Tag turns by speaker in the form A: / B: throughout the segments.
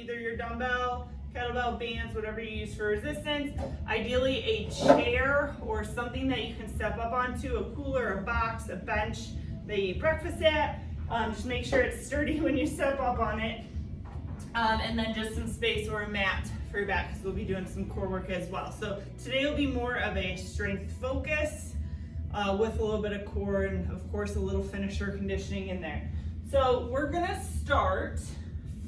A: either your dumbbell, kettlebell, bands, whatever you use for resistance. Ideally a chair or something that you can step up onto, a cooler, a box, a bench that you eat breakfast at. Just make sure it's sturdy when you step up on it. And then just some space or a mat for your back, because we'll be doing some core work as well. So today will be more of a strength focus with a little bit of core and of course a little finisher conditioning in there. So we're gonna start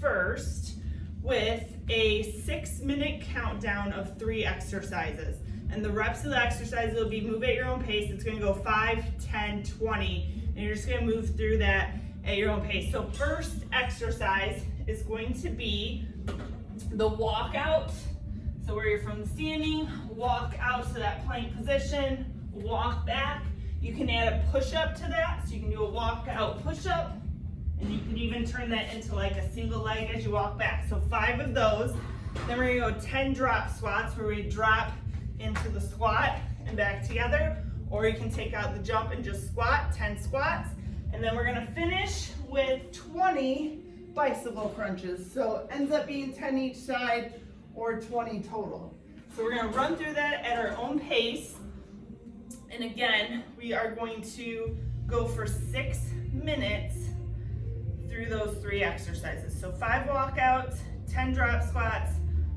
A: first with a 6-minute countdown of 3 exercises. And the reps of the exercises will be move at your own pace. It's gonna go 5, 10, 20, and you're just gonna move through that at your own pace. So first exercise is going to be the walkout. So where you're from standing, walk out to that plank position, walk back. You can add a push-up to that. So you can do a walkout push-up, and you can even turn that into like a single leg as you walk back. So 5 of those. Then we're gonna go 10 drop squats where we drop into the squat and back together, or you can take out the jump and just squat, 10 squats. And then we're gonna finish with 20 bicycle crunches. So it ends up being 10 each side or 20 total. So we're gonna run through that at our own pace. And again, we are going to go for 6 minutes through those 3 exercises. So 5 walkouts, 10 drop squats,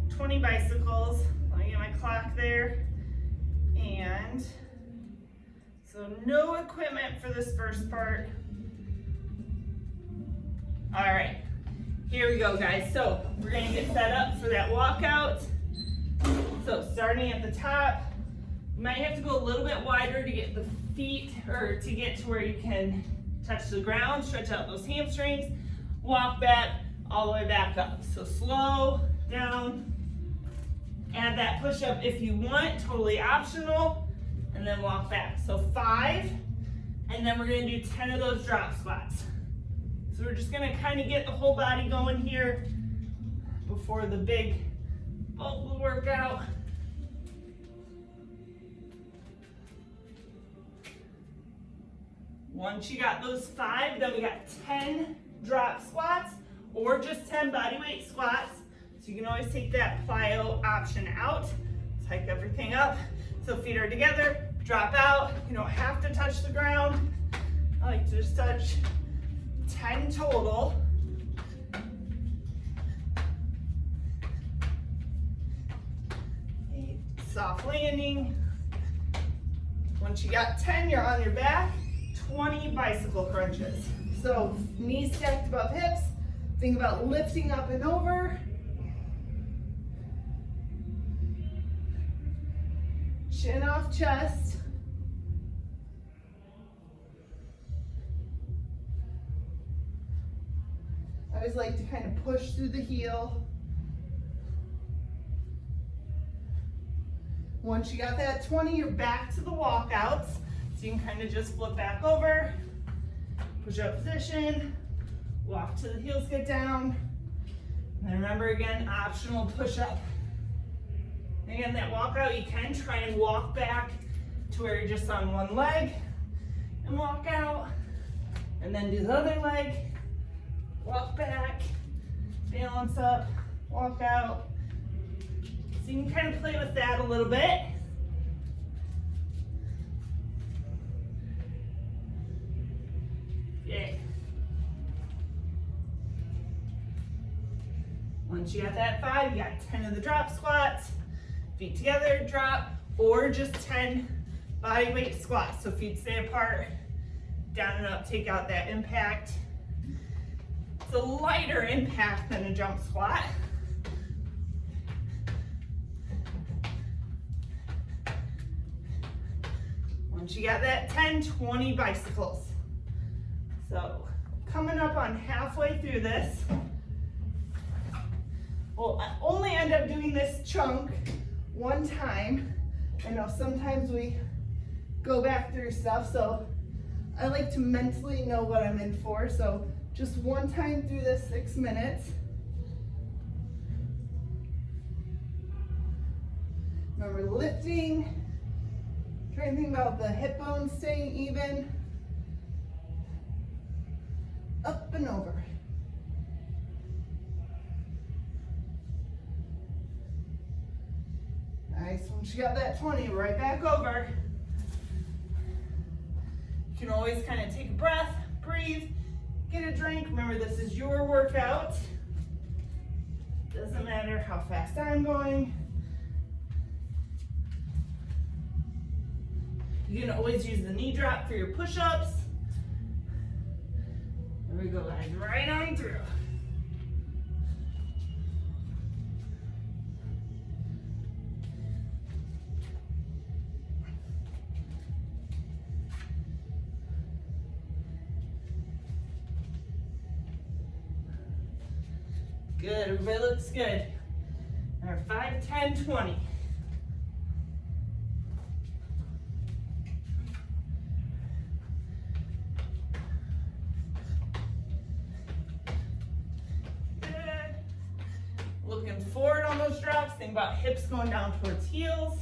A: 20 bicycles. Let me get my clock there. And so no equipment for this first part. All right, here we go, guys. So we're gonna get set up for that walkout. So starting at the top, you might have to go a little bit wider to get the feet, or to get to where you can touch the ground, stretch out those hamstrings, walk back all the way back up. So slow down, add that push-up if you want, totally optional, and then walk back. So 5, and then we're gonna do 10 of those drop squats. So we're just gonna kind of get the whole body going here before the big bulk of the workout. Once you got those 5, then we got 10 drop squats or just 10 bodyweight squats. So you can always take that plyo option out. Let's hike everything up. So feet are together, drop out. You don't have to touch the ground. I like to just touch 10 total. Soft landing. Once you got 10, you're on your back. 20 bicycle crunches. So knees stacked above hips. Think about lifting up and over. Chin off chest. I always like to kind of push through the heel. Once you got that 20, you're back to the walkouts. So you can kind of just flip back over, push up position, walk to the heels, get down. And then remember again, optional push up. Again, that walkout, you can try and walk back to where you're just on one leg and walk out. And then do the other leg, walk back, balance up, walk out. So you can kind of play with that a little bit. Okay. Once you got that 5, you got 10 of the drop squats, feet together, drop, or just 10 body weight squats. So feet stay apart, down and up, take out that impact. It's a lighter impact than a jump squat. Once you got that 10, 20 bicycles. So coming up on halfway through this, we'll only end up doing this chunk one time. I know sometimes we go back through stuff, so I like to mentally know what I'm in for. So just one time through this 6 minutes. Remember lifting, trying to think about the hip bones staying even. Up and over. Nice. Once you got that 20, right back over. You can always kind of take a breath, breathe, get a drink. Remember, this is your workout. Doesn't matter how fast I'm going. You can always use the knee drop for your push-ups. There we go, guys, right on through. Good, everybody looks good. Our 5, 10, 20. Good. Looking forward on those drops. Think about hips going down towards heels.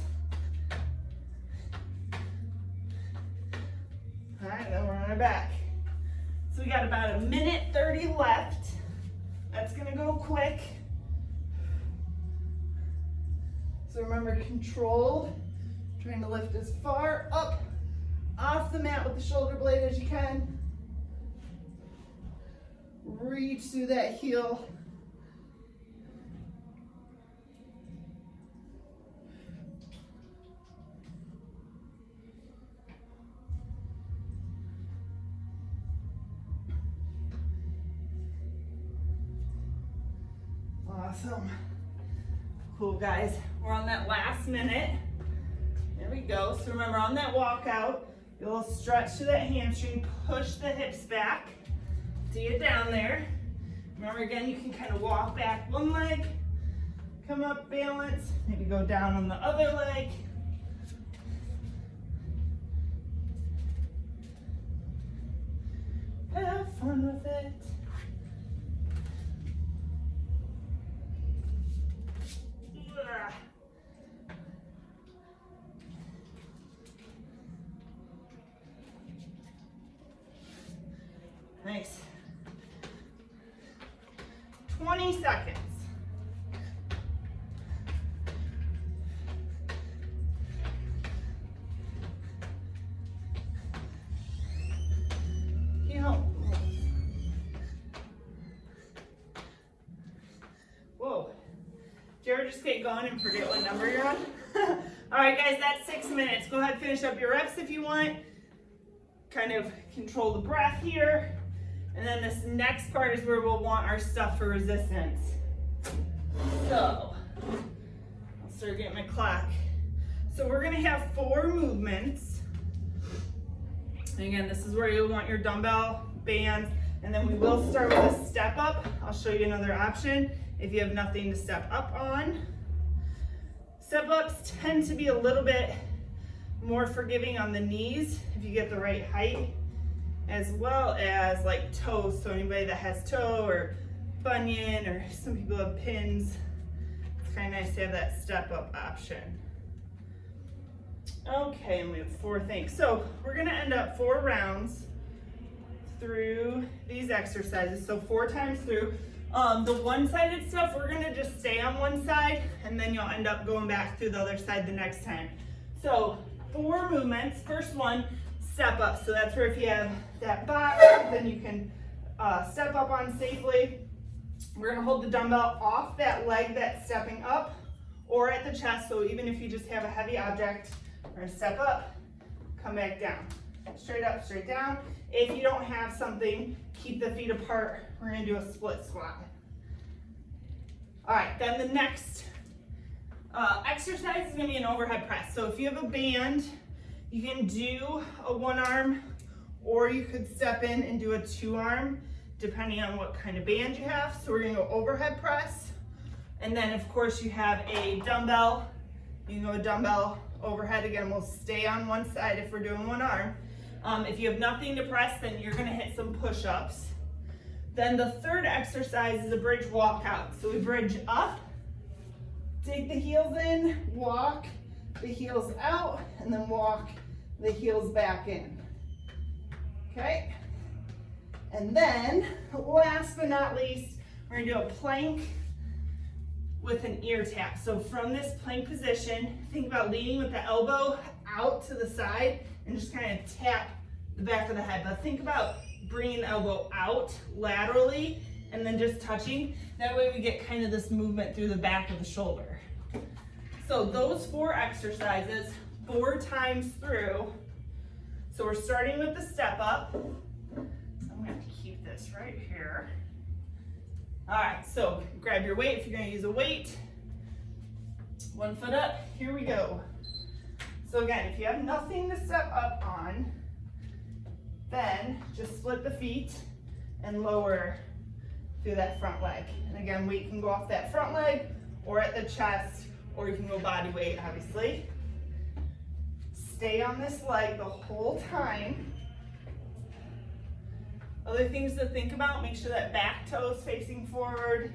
A: All right, then we're on our back. So we got about 1:30 left. That's gonna go quick. So remember, controlled, trying to lift as far up off the mat with the shoulder blade as you can. Reach through that heel. Awesome. Cool, guys. We're on that last minute. There we go. So remember, on that walkout, you'll stretch to that hamstring, push the hips back to get down there. Remember, again, you can kind of walk back one leg, come up, balance, maybe go down on the other leg. Have fun with it. Nice. 20 seconds. Whoa. Did you ever just get going and forget what number you're on? All right, guys, that's 6 minutes. Go ahead and finish up your reps if you want. Kind of control the breath here. And then this next part is where we'll want our stuff for resistance. So, I'll start getting my clock. So we're gonna have 4 movements. And again, this is where you'll want your dumbbell bands. And then we will start with a step up. I'll show you another option if you have nothing to step up on. Step ups tend to be a little bit more forgiving on the knees if you get the right height, as well as like toes. So anybody that has toe or bunion, or some people have pins, it's kind of nice to have that step up option. Okay, and we have 4 things. So we're gonna end up 4 rounds through these exercises. So 4 times through. The one-sided stuff, we're gonna just stay on one side, and then you'll end up going back through the other side the next time. So 4 movements. First one, step up. So that's where if you have that box, then you can step up on safely. We're gonna hold the dumbbell off that leg that's stepping up or at the chest. So even if you just have a heavy object, we're gonna step up, come back down. Straight up, straight down. If you don't have something, keep the feet apart. We're gonna do a split squat. All right, then the next exercise is gonna be an overhead press. So if you have a band, you can do a 1-arm, or you could step in and do a 2-arm, depending on what kind of band you have. So we're gonna go overhead press. And then of course you have a dumbbell. You can go a dumbbell overhead. Again, we'll stay on one side if we're doing 1 arm. If you have nothing to press, then you're gonna hit some push-ups. Then the third exercise is a bridge walkout. So we bridge up, dig the heels in, walk the heels out, and then walk the heels back in. Okay? And then, last but not least, we're gonna do a plank with an ear tap. So from this plank position, think about leaning with the elbow out to the side and just kind of tap the back of the head. But think about bringing the elbow out laterally and then just touching. That way we get kind of this movement through the back of the shoulder. So those 4 exercises, 4 times through. So we're starting with the step up. I'm going to keep this right here. All right, so grab your weight if you're going to use a weight. 1 foot up, here we go. So again, if you have nothing to step up on, then just split the feet and lower through that front leg. And again, weight can go off that front leg or at the chest, or you can go body weight, obviously. Stay on this leg the whole time. Other things to think about, make sure that back toe is facing forward,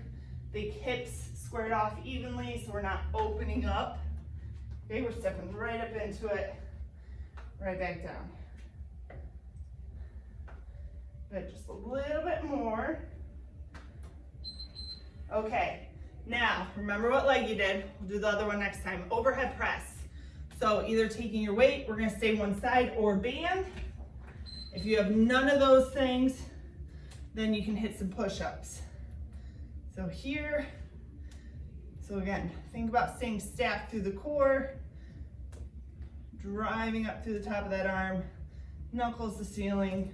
A: the hips squared off evenly so we're not opening up. Okay, we're stepping right up into it, right back down. Good, just a little bit more. Okay, now remember what leg you did. We'll do the other one next time. Overhead press. So either taking your weight, we're gonna stay one side, or band. If you have none of those things, then you can hit some push-ups. So here, so again, think about staying stacked through the core, driving up through the top of that arm, knuckles to ceiling.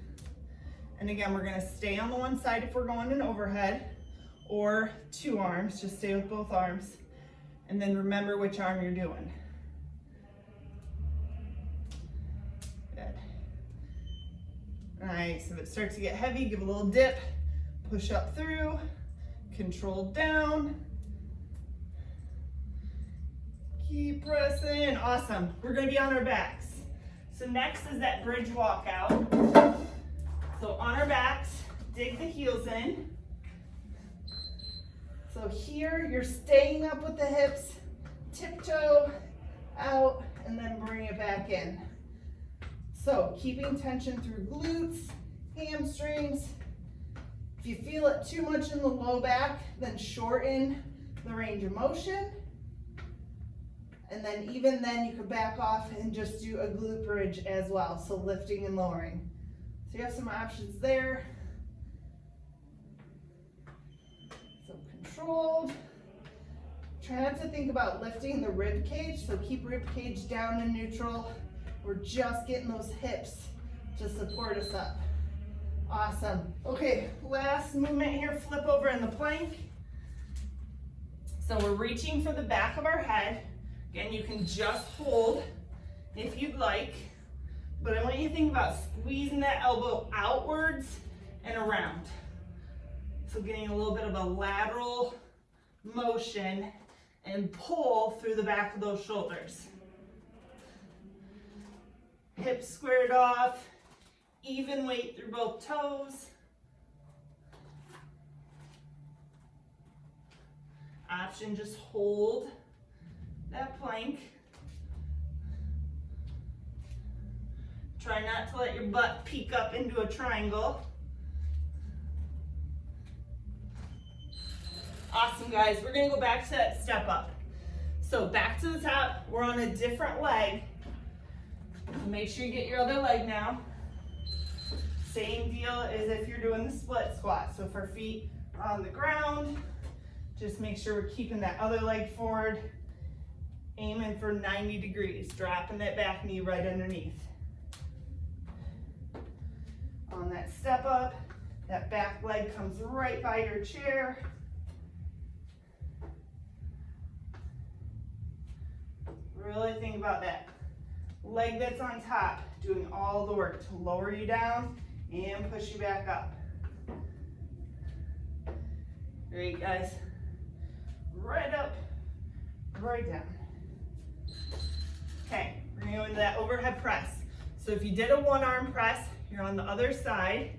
A: And again, we're gonna stay on the one side if we're going an overhead, or 2 arms, just stay with both arms. And then remember which arm you're doing. Good. All right, so if it starts to get heavy, give a little dip, push up through, control down. Keep pressing, awesome. We're gonna be on our backs. So next is that bridge walkout. So on our backs, dig the heels in. So here, you're staying up with the hips, tiptoe out, and then bring it back in. So keeping tension through glutes, hamstrings. If you feel it too much in the low back, then shorten the range of motion. And then even then you could back off and just do a glute bridge as well. So lifting and lowering. So you have some options there. So controlled. Try not to think about lifting the rib cage. So keep rib cage down in neutral. We're just getting those hips to support us up. Awesome. Okay, last movement here, flip over in the plank. So we're reaching for the back of our head. Again, you can just hold if you'd like, but I want you to think about squeezing that elbow outwards and around. So getting a little bit of a lateral motion and pull through the back of those shoulders. Hips squared off, even weight through both toes. Option, just hold that plank. Try not to let your butt peek up into a triangle. Awesome, guys. We're gonna go back to that step up. So back to the top, we're on a different leg. Make sure you get your other leg now. Same deal as if you're doing the split squat. So if our feet are on the ground, just make sure we're keeping that other leg forward, aiming for 90 degrees, dropping that back knee right underneath. On that step up, that back leg comes right by your chair. Really think about that leg that's on top, doing all the work to lower you down and push you back up. Great, guys. Right up, right down. Okay, we're gonna go into that overhead press. So if you did a 1-arm press, you're on the other side.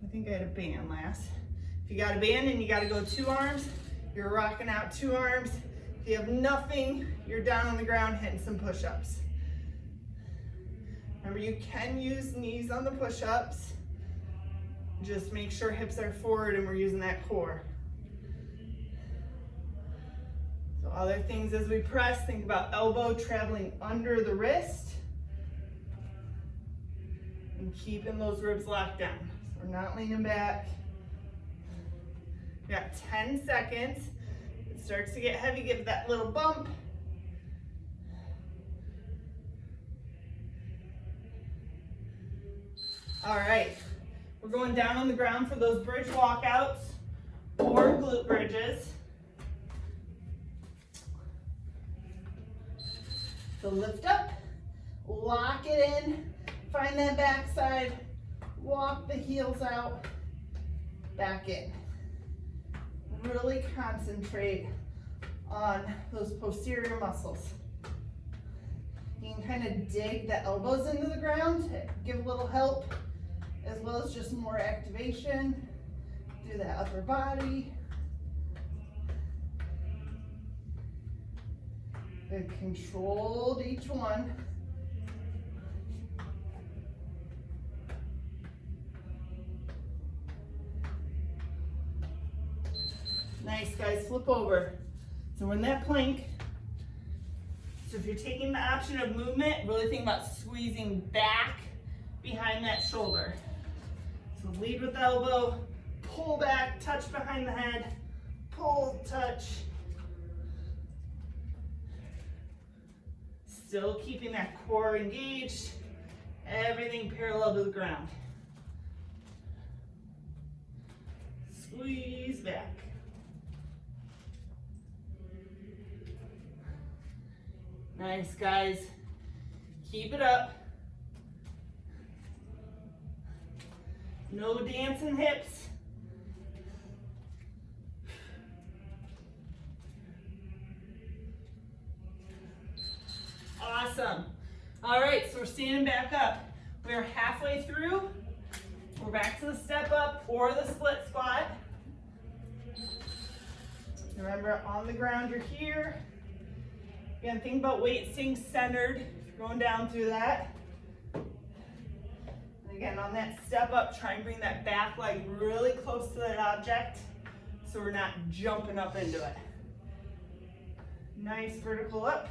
A: I think I had a band last. If you got a band and you gotta go 2 arms, you're rocking out 2 arms. If you have nothing, you're down on the ground hitting some push-ups. Remember, you can use knees on the push-ups. Just make sure hips are forward and we're using that core. Other things as we press, think about elbow traveling under the wrist and keeping those ribs locked down. So we're not leaning back. We got 10 seconds. It starts to get heavy, give that little bump. All right, we're going down on the ground for those bridge walkouts or glute bridges. So lift up, lock it in, find that back side, walk the heels out, back in. Really concentrate on those posterior muscles. You can kind of dig the elbows into the ground, give a little help, as well as just more activation through that upper body. Good, controlled each one. Nice, guys, flip over. So we're in that plank. So if you're taking the option of movement, really think about squeezing back behind that shoulder. So lead with the elbow, pull back, touch behind the head, pull, touch. Still keeping that core engaged, everything parallel to the ground. Squeeze back. Nice, guys. Keep it up. No dancing hips. Awesome. All right, so we're standing back up. We're halfway through. We're back to the step up or the split squat. Remember, on the ground, you're here. Again, think about weight staying centered if you're going down through that. And again, on that step up, try and bring that back leg really close to that object so we're not jumping up into it. Nice vertical up,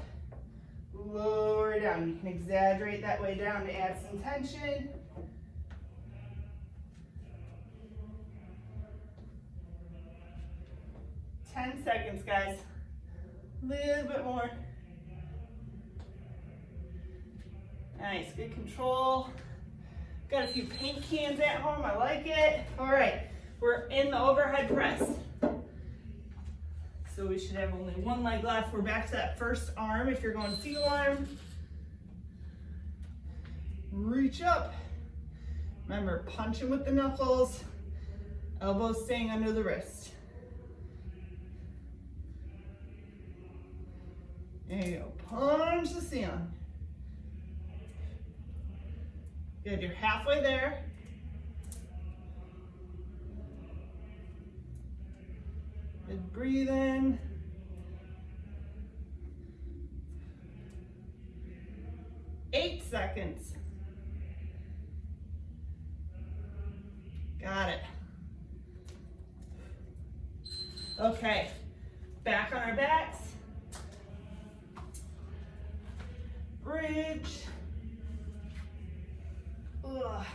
A: lower down. You can exaggerate that way down to add some tension. Ten seconds, guys. A little bit more. Nice, good control. Got a few paint cans at home, I like it. All right, we're in the overhead press. So we should have only one leg left. We're back to that first arm if you're going single arm. Reach up. Remember, punching with the knuckles, elbows staying under the wrist. There you go, punch the ceiling. Good, you're halfway there. Good, breathe in. Eight seconds. Got it. Okay, back on our backs. Bridge. Ugh.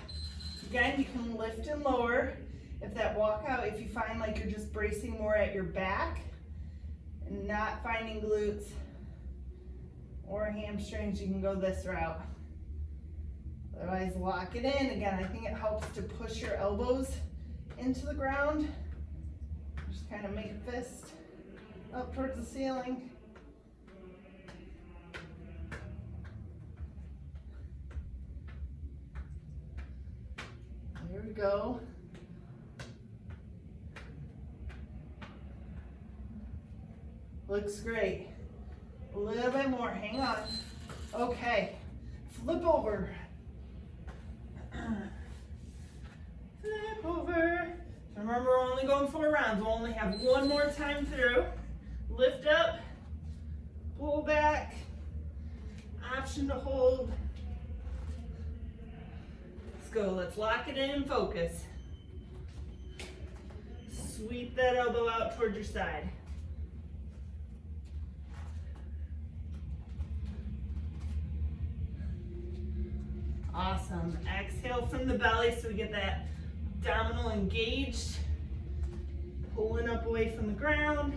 A: Again, you can lift and lower. If that walkout, if you find like you're just bracing more at your back and not finding glutes or hamstrings, you can go this route. Otherwise, lock it in. Again, I think it helps to push your elbows into the ground. Just kind of make a fist up towards the ceiling. Here we go. Looks great. A little bit more, hang on. Okay, flip over. Flip over. Remember, we're only going 4 rounds. We'll only have one more time through. Lift up, pull back, option to hold. Let's go, let's lock it in and focus. Sweep that elbow out towards your side. Awesome. Exhale from the belly so we get that abdominal engaged. Pulling up away from the ground.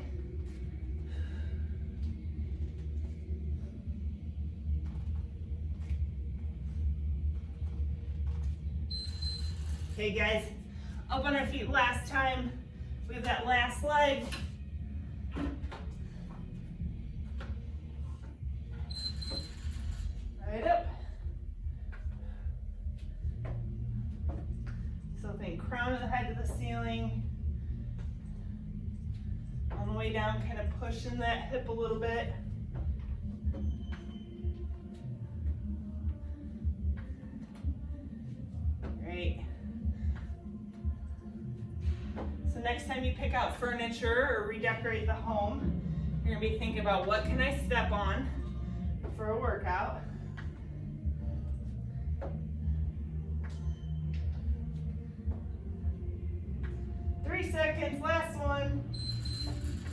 A: Okay guys, up on our feet last time. We have that last leg. Right up. So think crown of the head to the ceiling. On the way down, kind of pushing that hip a little bit. Great. So next time you pick out furniture or redecorate the home, you're gonna be thinking about what can I step on for a workout. Three seconds, last one.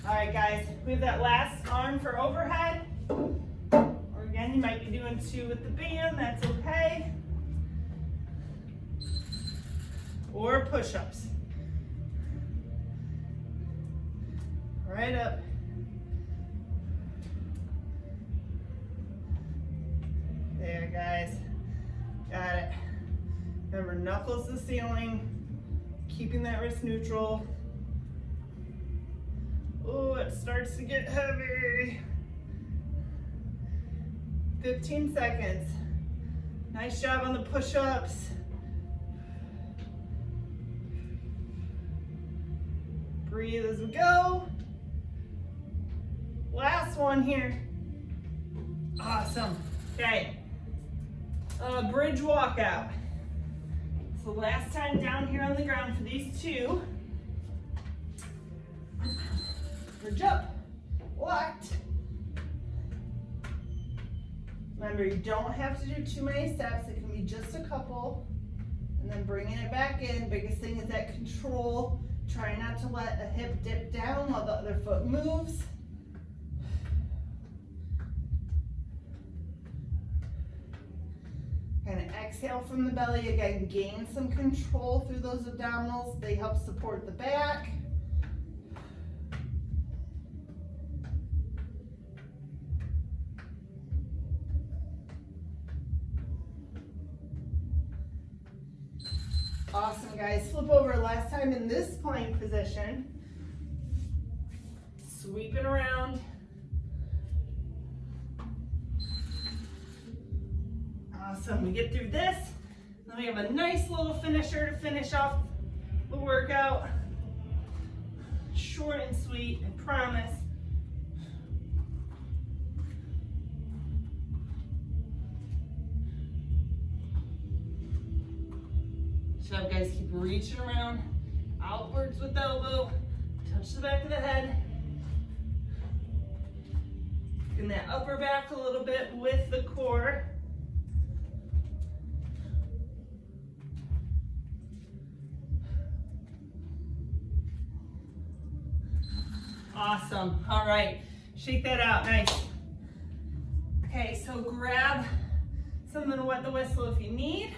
A: All right, guys, we have that last arm for overhead. Or again, you might be doing 2 with the band, that's okay. Or push-ups. Right up. There, guys. Got it. Remember, knuckles to the ceiling, keeping that wrist neutral. Oh, it starts to get heavy. 15 seconds. Nice job on the push-ups. Breathe as we go. Last one here. Awesome. Okay. Bridge walkout. So last time down here on the ground for these 2. Bridge up, locked. Remember, you don't have to do too many steps. It can be just a couple. And then bringing it back in. Biggest thing is that control. Try not to let a hip dip down while the other foot moves. Kind of exhale from the belly. Again, gain some control through those abdominals. They help support the back. Awesome, guys. Flip over last time in this plank position. Sweep it around. Awesome. We get through this. Then we have a nice little finisher to finish off the workout. Short and sweet, I promise. So guys, keep reaching around, outwards with the elbow, touch the back of the head. Bring that upper back a little bit with the core. Awesome, all right, shake that out, nice. Okay, so grab something to wet the whistle if you need.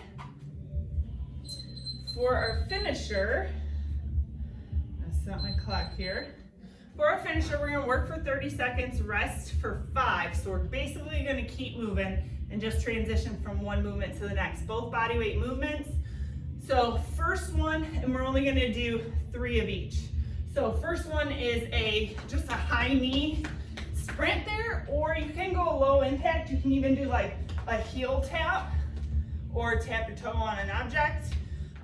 A: For our finisher, I set my clock here. For our finisher, we're gonna work for 30 seconds, rest for 5. So we're basically gonna keep moving and just transition from one movement to the next, both body weight movements. So first one, and we're only gonna do 3 of each. So first one is just a high knee sprint there, or you can go low impact. You can even do like a heel tap or tap your toe on an object.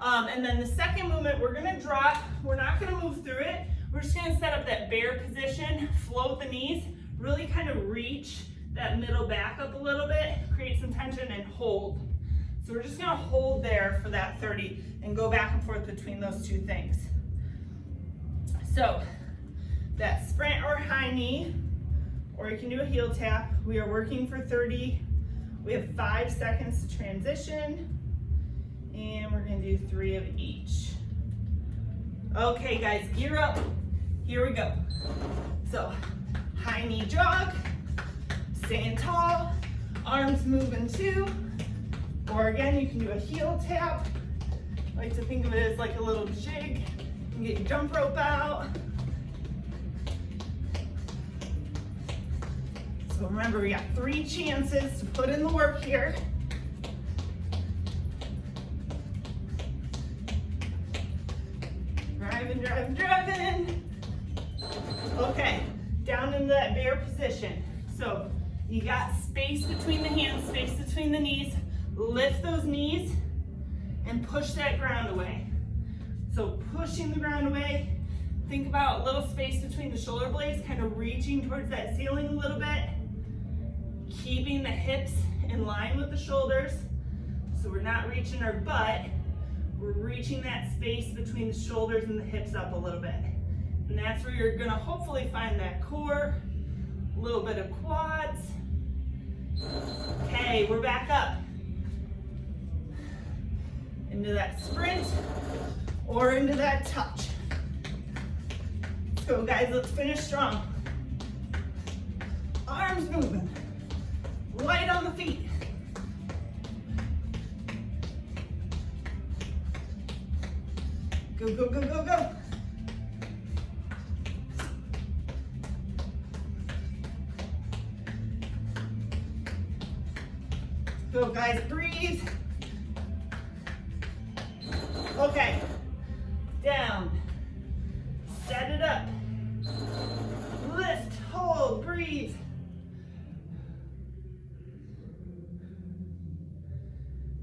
A: And then the second movement, we're gonna drop. We're not gonna move through it. We're just gonna set up that bear position, float the knees, really kind of reach that middle back up a little bit, create some tension and hold. So we're just gonna hold there for that 30 and go back and forth between those 2 things. So that sprint or high knee, or you can do a heel tap. We are working for 30. We have 5 seconds to transition. And we're gonna do 3 of each. Okay guys, gear up. Here we go. So, high knee jog, staying tall, arms moving too. Or again, you can do a heel tap. I like to think of it as like a little jig. You can get your jump rope out. So remember, we got 3 chances to put in the work here. Driving, driving, driving. Okay, down into that bear position. So you got space between the hands, space between the knees. Lift those knees and push that ground away. So pushing the ground away, think about a little space between the shoulder blades, kind of reaching towards that ceiling a little bit. Keeping the hips in line with the shoulders. So we're not reaching our butt, we're reaching that space between the shoulders and the hips up a little bit. And that's where you're gonna hopefully find that core, a little bit of quads. Okay, we're back up. Into that sprint or into that touch. Let's go, guys, let's finish strong. Arms moving, light on the feet. Go, go, go, go, go. Go, guys, breathe. Okay, down, set it up, lift, hold, breathe.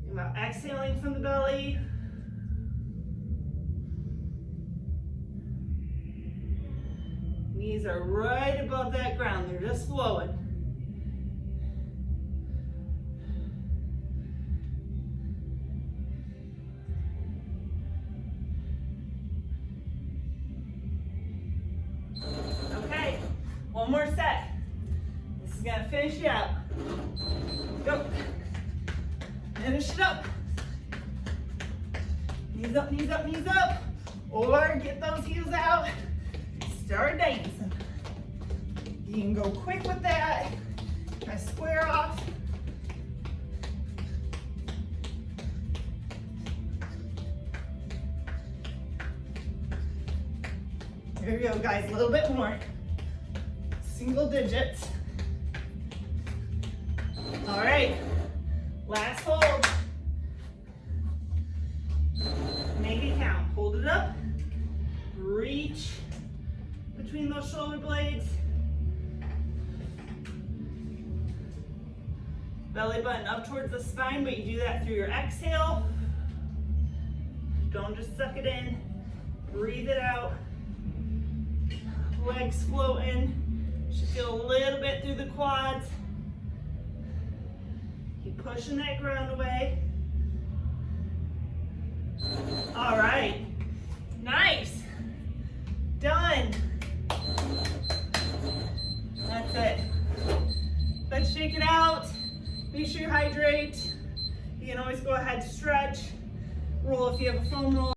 A: Think about exhaling from the belly. Knees are right above that ground, they're just flowing. Okay, one more set. This is gonna finish you out. Go. Finish it up. Knees up, knees up, knees up. Or get those heels out. Start dancing. You can go quick with that. Try square off. Here we go, guys, a little bit more. Single digits. All right, last hold. Make it count. Hold it up. Reach between those shoulder blades. Belly button up towards the spine, but you do that through your exhale. Don't just suck it in. Breathe it out. Legs floating. Should feel a little bit through the quads. Keep pushing that ground away. All right. Nice. Done. That's it. Let's shake it out. Make sure you hydrate. You can always go ahead, stretch. Roll if you have a foam roll.